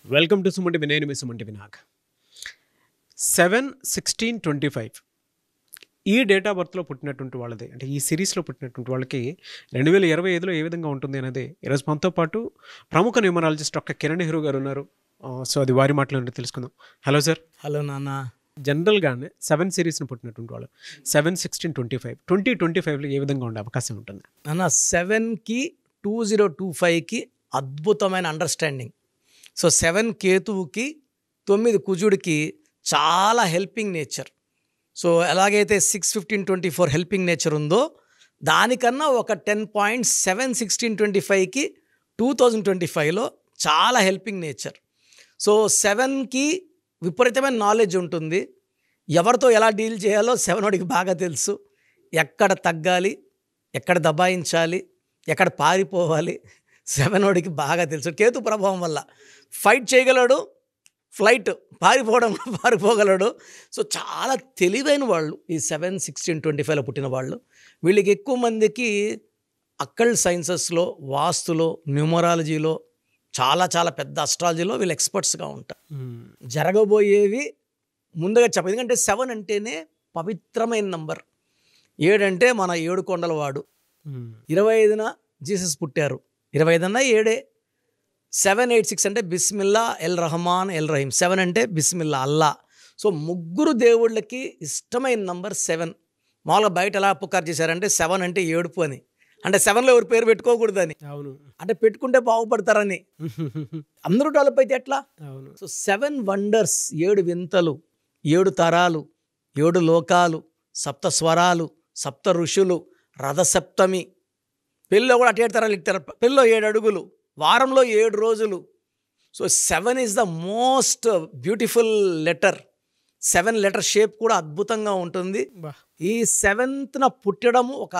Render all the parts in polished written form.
Welcome to సుమంటి Vinay మీ సుమంటి వినాగ్ 7/16/25 ఈ date of బర్త్లో పుట్టినటువంటి వాళ్ళది అంటే ఈ సిరీస్లో పుట్టినటువంటి వాళ్ళకి 2025లో ఏ విధంగా ఉంటుంది అనేది ఈరోజు మనతో పాటు ప్రముఖ న్యూమరాలజిస్ట్ డాక్టర్ కిరణ్ నెహ్రూ గారు ఉన్నారు. సో అది వారి మాటలు తెలుసుకుందాం. Hello sir. హలో నాన్న. జనరల్గానే 7 సిరీస్ని పుట్టినటువంటి వాళ్ళు 7/16/25 2025లో ఏ విధంగా ఉండే అవకాశం ఉంటుంది నాన్న? 7కి 2025కి అద్భుతమైన అండర్స్టాండింగ్. సో 7 కేతువుకి 9 కుజుడికి చాలా హెల్పింగ్ నేచర్. సో ఎలాగైతే 6/15/24 హెల్పింగ్ నేచర్ ఉందో దానికన్నా ఒక 10 పాయింట్స్ 7/16/25కి 2025లో చాలా హెల్పింగ్ నేచర్. సో 7కి విపరీతమైన నాలెడ్జ్ ఉంటుంది. ఎవరితో ఎలా డీల్ చేయాలో 7 వాడికి బాగా తెలుసు. ఎక్కడ తగ్గాలి, ఎక్కడ దబాయించాలి, ఎక్కడ పారిపోవాలి 7 వాడికి బాగా తెలుసు. కేతు ప్రభావం వల్ల ఫైట్ చేయగలడు, ఫ్లైట్ పారిపోగలడు. సో చాలా తెలివైన వాళ్ళు ఈ 7/16/25లో పుట్టిన వాళ్ళు. వీళ్ళకి ఎక్కువ మందికి అక్కల్ట్ సైన్సెస్లో, వాస్తులో, న్యూమరాలజీలో, చాలా చాలా పెద్ద అస్ట్రాలజీలో వీళ్ళు ఎక్స్పర్ట్స్గా ఉంటారు. జరగబోయేవి ముందుగా చెప్పదు. ఎందుకంటే 7 అంటేనే పవిత్రమైన నంబర్. 7 అంటే మన 7 కొండల వాడు. 25న జీసస్ పుట్టారు. 25 అన్నా 7. 786 అంటే బిస్మిల్లా ఎల్ రహమాన్ ఎల్ రహీం. 7 అంటే బిస్మిల్లా అల్లా. సో ముగ్గురు దేవుళ్ళకి ఇష్టమైన నంబర్ 7. మామూలుగా బయట ఎలా పుకారు చేశారంటే 7 అంటే ఏడుపు అని. అంటే 7లో ఎవరి పేరు పెట్టుకోకూడదని. అవును. అంటే పెట్టుకుంటే బాగుపడతారని. అందరూ డెవలప్ అయితే ఎట్లా? అవును. సో 7 వండర్స్, 7 వింతలు, 7 తరాలు, 7 లోకాలు, 7 స్వరాలు, 7 ఋషులు, రథసప్తమి. పెళ్ళిలో కూడా అటు 7 తరాలు ఇస్తారు. పెళ్ళిలో 7 అడుగులు, వారంలో 7 రోజులు. So 7 is the most beautiful letter. 7 letter shape కూడా అద్భుతంగా ఉంటుంది. ఈ 7న పుట్టడము ఒక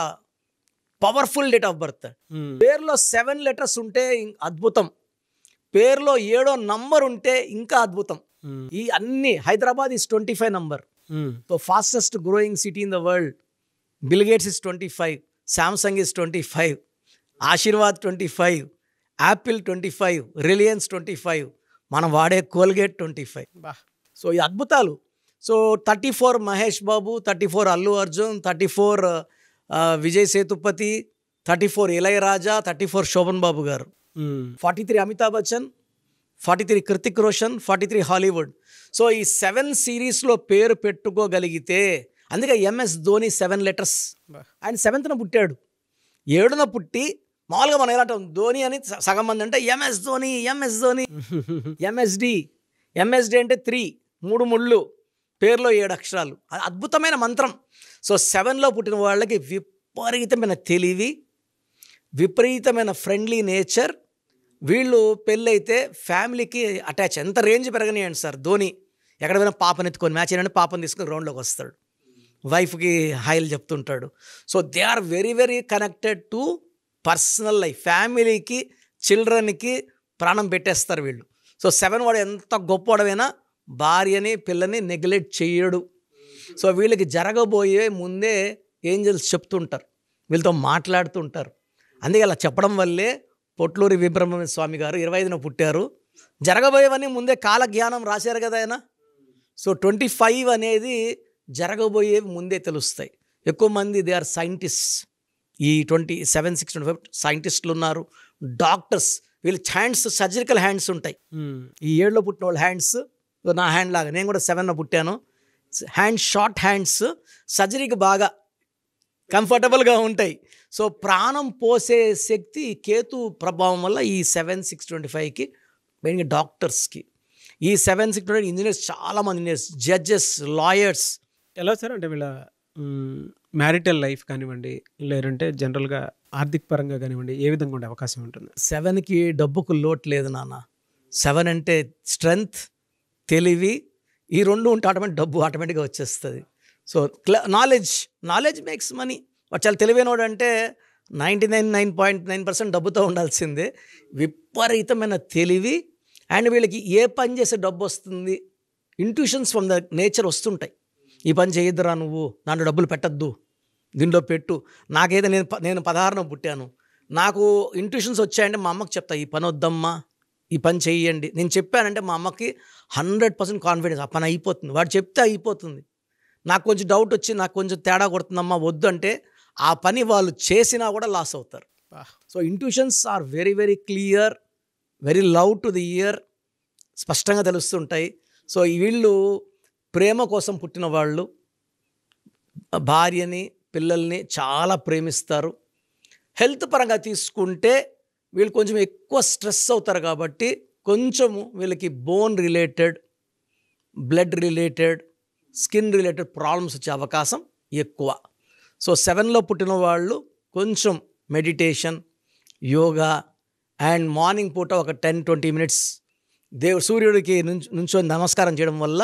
పవర్ఫుల్ డేట్ ఆఫ్ బర్త్. పేరులో 7 లెటర్స్ ఉంటే అద్భుతం. పేరులో 7వ నంబర్ ఉంటే ఇంకా అద్భుతం. ఈ అన్ని Hyderabad is 25 number. So fastest growing city in the world. Bill Gates is 25, Samsung is 25, Aashirvaad 25, Apple 25, Reliance 25, మనం వాడే కోల్గేట్ 25. సో ఈ అద్భుతాలు. So 34 Mahesh Babu, 34 Allu Arjun, 34 Vijay Sethupathi, 34 Ilaiyaraaja, 34 Sobhan Babu garu, 43 Amitabh Bachchan, 43 Hrithik Roshan, 43 Hollywood. So ఈ 7 సిరీస్లో పేరు పెట్టుకోగలిగితే, అందుకే ఎంఎస్ ధోని 7 లెటర్స్. ఆయన 7న పుట్టాడు. 7న పుట్టి మామూలుగా మనం ఎలా అంటాం ధోని అని సగం మంది అంటే MS Dhoni, MS Dhoni, MSD అంటే 3 ముళ్ళు, పేరులో 7 అక్షరాలు. అద్భుతమైన మంత్రం. సో 7లో పుట్టిన వాళ్ళకి విపరీతమైన తెలివి, విపరీతమైన ఫ్రెండ్లీ నేచర్. వీళ్ళు పెళ్ళైతే ఫ్యామిలీకి అటాచ్. ఎంత రేంజ్ పెరగనియండి సార్. ధోని ఎక్కడ పోయినా పాపని ఎత్తుకొని, మ్యాచ్ అయినా పాపని తీసుకొని గ్రౌండ్లోకి వస్తాడు, వైఫ్కి హాయిలు చెప్తుంటాడు. So they are very very connected to personal life. ఫ్యామిలీకి, చిల్డ్రన్కి ప్రాణం పెట్టేస్తారు వీళ్ళు. సో 7 వాడు ఎంత గొప్పవాడైనా భార్యని, పిల్లని నెగ్లెక్ట్ చేయడు. సో వీళ్ళకి జరగబోయే ముందే ఏంజల్స్ చెప్తుంటారు, వీళ్ళతో మాట్లాడుతుంటారు. అందుకే అలా చెప్పడం వల్లే పొట్లూరి వీరబ్రహ్మణ్య స్వామి గారు 25న పుట్టారు. జరగబోయేవన్నీ ముందే కాలజ్ఞానం రాశారు కదా ఆయన. సో 25 అనేది జరగబోయేవి ముందే తెలుస్తాయి. ఎక్కువ మంది దే ఆర్ సైంటిస్ట్. ఈ 7/16/25 సైంటిస్టులు ఉన్నారు, డాక్టర్స్. వీళ్ళ హ్యాండ్స్ సర్జికల్ హ్యాండ్స్ ఉంటాయి. ఈ 7లో పుట్టిన వాళ్ళ హ్యాండ్స్ నా హ్యాండ్ లాగా. నేను కూడా 7న పుట్టాను. షార్ట్ హ్యాండ్స్, సర్జరీకి బాగా కంఫర్టబుల్గా ఉంటాయి. సో ప్రాణం పోసే శక్తి కేతు ప్రభావం వల్ల ఈ 7/6/25కి మెయిన్గా డాక్టర్స్కి. ఈ 7/6/25 ఇంజనీర్స్, చాలామంది ఇంజనీర్స్, జడ్జెస్, లాయర్స్. ఎలా సార్ అంటే వీళ్ళ మ్యారిటల్ లైఫ్ కానివ్వండి, లేదంటే జనరల్గా ఆర్థిక పరంగా కానివ్వండి, ఏ విధంగా ఉండే అవకాశం ఉంటుంది? 7కి డబ్బుకు లోటు లేదు నాన్న. 7 అంటే స్ట్రెంగ్త్, తెలివి, ఈ 2 ఉంటే డబ్బు ఆటోమేటిక్గా వచ్చేస్తుంది. So knowledge makes money. వాడు చాలా తెలివైనవాడు అంటే 99.9% డబ్బుతో ఉండాల్సిందే. విపరీతమైన తెలివి. అండ్ వీళ్ళకి ఏ పని చేసే డబ్బు వస్తుంది, ఇంట్యూషన్స్ ఫ్రమ్ ద నేచర్ వస్తుంటాయి. ఈ పని చేయొద్దురా, నువ్వు దాంట్లో డబ్బులు పెట్టద్దు, దీంట్లో పెట్టు. నాకైతే నేను 16న పుట్టాను. నాకు ఇంట్యూషన్స్ వచ్చాయంటే మా అమ్మకి చెప్తా, ఈ పని వద్దమ్మా, ఈ పని చెయ్యండి. నేను చెప్పానంటే మా అమ్మకి 100% కాన్ఫిడెన్స్, ఆ పని అయిపోతుంది. వాడు చెప్తే అయిపోతుంది. నాకు కొంచెం డౌట్ వచ్చి నాకు కొంచెం తేడా కొడుతుందమ్మా వద్దు అంటే ఆ పని వాళ్ళు చేసినా కూడా లాస్ అవుతారు. So intuitions are very very clear, very love to the ear, స్పష్టంగా తెలుస్తుంటాయి. సో వీళ్ళు ప్రేమ కోసం పుట్టిన వాళ్ళు, భార్యని పిల్లల్ని చాలా ప్రేమిస్తారు. హెల్త్ పరంగా తీసుకుంటే వీళ్ళు కొంచెం ఎక్కువ స్ట్రెస్ అవుతారు కాబట్టి కొంచెము వీళ్ళకి bone related, blood related, skin related problems వచ్చే అవకాశం ఎక్కువ. సో 7లో పుట్టిన వాళ్ళు కొంచెం మెడిటేషన్, యోగా అండ్ మార్నింగ్ పూట ఒక 10-20 మినిట్స్ సూర్యుడికి నుంచొని నమస్కారం చేయడం వల్ల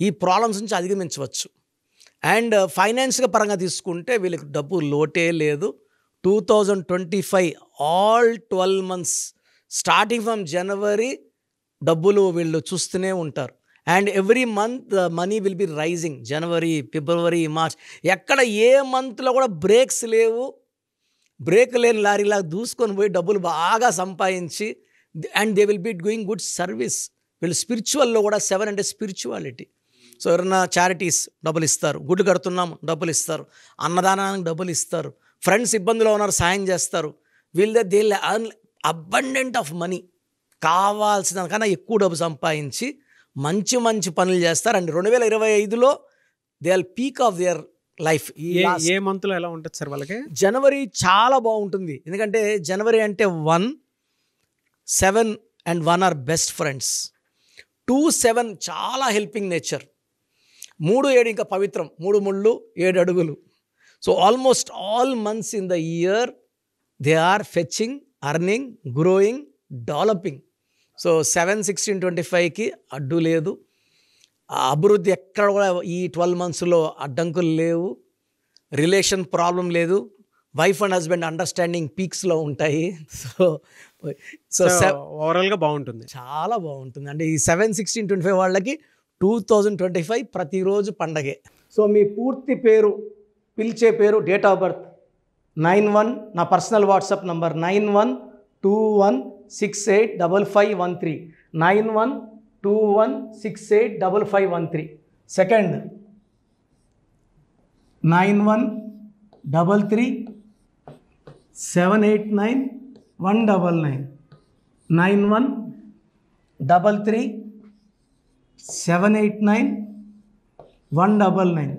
ఈ ప్రాబ్లమ్స్ నుంచి అధిగమించవచ్చు. అండ్ ఫైనాన్స్గా పరంగా తీసుకుంటే వీళ్ళకి డబ్బు లోటే లేదు. 2025 all 12 months starting from January డబ్బులు వీళ్ళు చూస్తూనే ఉంటారు. And every month money will be rising. జనవరి, ఫిబ్రవరి, మార్చ్ ఎక్కడ ఏ మంత్లో కూడా బ్రేక్స్ లేవు. బ్రేక్ లేని లారీలాగా దూసుకొని పోయి డబ్బులు బాగా సంపాదించి and they will be doing good service. వీళ్ళు స్పిరిచువల్లో కూడా 7 అంటే స్పిరిచువాలిటీ. సో ఎవరైనా చారిటీస్ డబ్బులు ఇస్తారు, గుడ్లు కడుతున్నాము డబ్బులు ఇస్తారు, అన్నదానానికి డబ్బులు ఇస్తారు, ఫ్రెండ్స్ ఇబ్బందులో ఉన్నారు సాయం చేస్తారు. వీళ్ళ దే అబండెంట్ ఆఫ్ మనీ, కావాల్సిన కన్నా ఎక్కువ డబ్బు సంపాదించి మంచి మంచి పనులు చేస్తారు. అండ్ 2025లో they are peak of their life. ఏ మంత్లో ఎలా ఉంటుంది సార్ వాళ్ళకి? జనవరి చాలా బాగుంటుంది. ఎందుకంటే జనవరి అంటే 1, 7 అండ్ 1 ఆర్ బెస్ట్ ఫ్రెండ్స్. 2, 7 చాలా హెల్పింగ్ నేచర్. 3, 7 ఇంకా పవిత్రం. 3 ముళ్ళు 7 అడుగులు. So almost all months in the year they are fetching, earning, growing, developing. So 7, 16, 25కి అడ్డు లేదు. అభివృద్ధి ఎక్కడ కూడా ఈ 12 monthsలో అడ్డంకులు లేవు. రిలేషన్ ప్రాబ్లం లేదు. వైఫ్ అండ్ హస్బెండ్ అండర్స్టాండింగ్ పీక్స్లో ఉంటాయి. సో ఓవరాల్గా బాగుంటుంది, చాలా బాగుంటుంది. అంటే ఈ 7, 16, 25 వాళ్ళకి 2025 ప్రతిరోజు పండగే. సో మీ పూర్తి పేరు, పిలిచే పేరు, డేట్ ఆఫ్ బర్త్ 91, నా personal WhatsApp number 9121685513, 9121685513. Second 9133789199, 9133789199,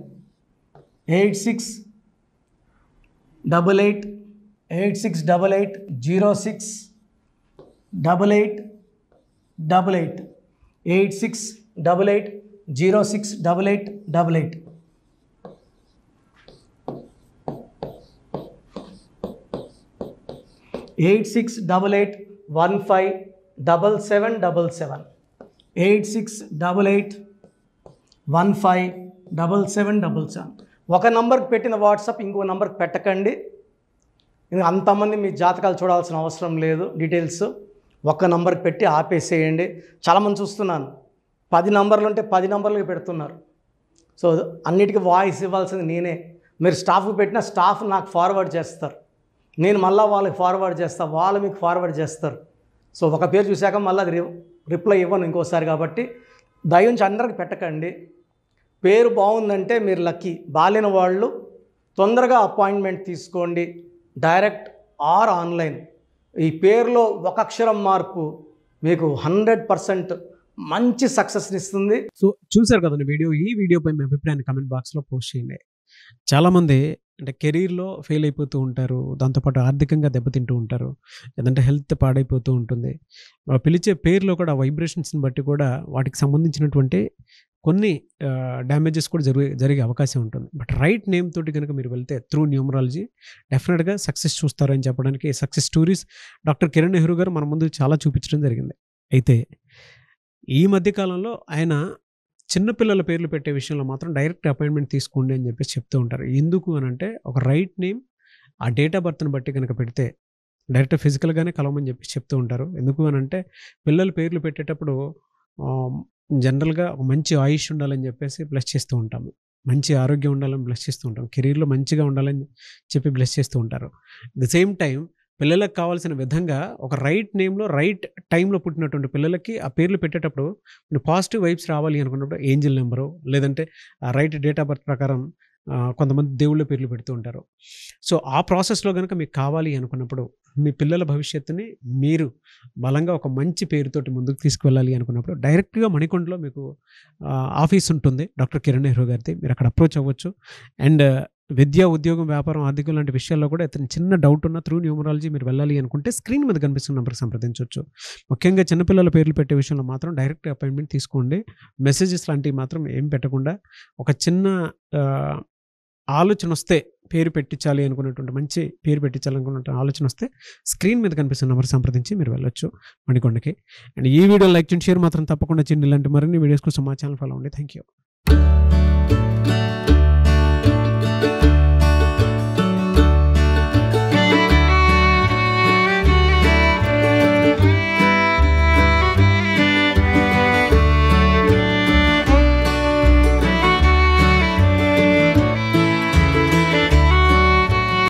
868886880688, 8688068888. Eight 8688157777, 8688157777. ఒక నంబర్కి పెట్టిన వాట్సాప్ ఇంకో నంబర్కి పెట్టకండి. అంతమంది మీ జాతకాలు చూడాల్సిన అవసరం లేదు. డీటెయిల్స్ ఒక్క నంబర్కి పెట్టి ఆపేసేయండి. చాలామంది చూస్తున్నాను 10 నంబర్లు ఉంటే 10 నంబర్లకి పెడుతున్నారు. సో అన్నిటికీ వాయిస్ ఇవ్వాల్సింది నేనే. మీరు స్టాఫ్కి పెట్టిన స్టాఫ్ నాకు ఫార్వర్డ్ చేస్తారు, నేను మళ్ళీ వాళ్ళకి ఫార్వర్డ్ చేస్తాను, వాళ్ళు మీకు ఫార్వర్డ్ చేస్తారు. సో ఒక పేరు చూశాక మళ్ళీ అది రిప్లై ఇవ్వను ఇంకోసారి. కాబట్టి దయించి అందరికి పెట్టకండి. పేరు బాగుందంటే మీరు లక్కీ. బాలేని వాళ్ళు తొందరగా అపాయింట్మెంట్ తీసుకోండి, డైరెక్ట్ ఆర్ ఆన్లైన్. ఈ పేరులో ఒక అక్షరం మార్పు మీకు 100% మంచి సక్సెస్ని ఇస్తుంది. సో చూసారు కదండి వీడియో. ఈ వీడియోపై మీ అభిప్రాయాన్ని కమెంట్ బాక్స్లో పోస్ట్ చేయండి. చాలామంది అంటే కెరీర్లో ఫెయిల్ అయిపోతూ ఉంటారు, దాంతోపాటు ఆర్థికంగా దెబ్బతింటూ ఉంటారు, లేదంటే హెల్త్ పాడైపోతూ ఉంటుంది. పిలిచే పేరులో కూడా వైబ్రేషన్స్ని బట్టి కూడా వాటికి సంబంధించినటువంటి కొన్ని డ్యామేజెస్ కూడా జరిగే అవకాశం ఉంటుంది. బట్ రైట్ నేమ్ తోటి కనుక మీరు వెళ్తే త్రూ న్యూమరాలజీ డెఫినెట్గా సక్సెస్ చూస్తారని చెప్పడానికి success stories doctor Kiran Nehru గారు మన ముందు చాలా చూపించడం జరిగింది. అయితే ఈ మధ్యకాలంలో ఆయన చిన్నపిల్లల పేర్లు పెట్టే విషయంలో మాత్రం డైరెక్ట్ అపాయింట్మెంట్ తీసుకోండి అని చెప్పేసి చెప్తూ ఉంటారు. ఎందుకు అని అంటే ఒక రైట్ నేమ్ ఆ డేట్ ఆఫ్ బర్త్ని బట్టి కనుక పెడితే డైరెక్ట్ ఫిజికల్గానే కలవమని చెప్పి చెప్తూ ఉంటారు. ఎందుకు అని అంటే పిల్లల పేర్లు పెట్టేటప్పుడు జనరల్గా ఒక మంచి ఆయుష్ ఉండాలని చెప్పేసి బ్లెస్ చేస్తూ ఉంటాము, మంచి ఆరోగ్యం ఉండాలని బ్లెస్ చేస్తూ ఉంటాం, కెరీర్లో మంచిగా ఉండాలని చెప్పి బ్లెస్ చేస్తూ ఉంటారు. ది సేమ్ టైం పిల్లలకు కావాల్సిన విధంగా ఒక రైట్ నేమ్లో రైట్ టైంలో పుట్టినటువంటి పిల్లలకి ఆ పేర్లు పెట్టేటప్పుడు పాజిటివ్ వైబ్స్ రావాలి అనుకున్నప్పుడు ఏంజిల్ నెంబరు లేదంటే రైట్ డేట్ ఆఫ్ బర్త్ ప్రకారం కొంతమంది దేవుళ్ళ పేర్లు పెడుతూ ఉంటారు. సో ఆ ప్రాసెస్లో కనుక మీకు కావాలి అనుకున్నప్పుడు మీ పిల్లల భవిష్యత్తుని మీరు బలంగా ఒక మంచి పేరుతోటి ముందుకు తీసుకువెళ్ళాలి అనుకున్నప్పుడు డైరెక్ట్గా మణికొండలో మీకు ఆఫీస్ ఉంటుంది డాక్టర్ కిరణ్ నెహ్రూ గారిది. మీరు అక్కడ అప్రోచ్ అవ్వచ్చు. అండ్ విద్య, ఉద్యోగం, వ్యాపారం, ఆర్థికం లాంటి విషయాల్లో కూడా ఏదైనా చిన్న డౌట్ ఉన్న త్రూ న్యూమరాలజీ మీరు వెళ్ళాలి అనుకుంటే స్క్రీన్ మీద కనిపిస్తున్న నెంబర్కి సంప్రదించవచ్చు. ముఖ్యంగా చిన్నపిల్లల పేర్లు పెట్టే విషయంలో మాత్రం డైరెక్ట్ అపాయింట్మెంట్ తీసుకోండి. మెసేజెస్ లాంటివి మాత్రం ఏం పెట్టకుండా ఒక చిన్న ఆలోచన వస్తే పేరు పెట్టించాలి అనుకున్నటువంటి మంచి పేరు పెట్టించాలనుకున్న ఆలోచన వస్తే స్క్రీన్ మీద కనిపిస్తున్న నెంబర్ సంప్రదించి మీరు వెళ్ళొచ్చు మణికొండకి. అండ్ ఈ వీడియో లైక్ చేయండి, షేర్ మాత్రం తప్పకుండా చేయండి. ఇలాంటి మరిన్ని వీడియోస్ కోసం మా ఛానల్ ఫాలో అవ్వండి. Thank you.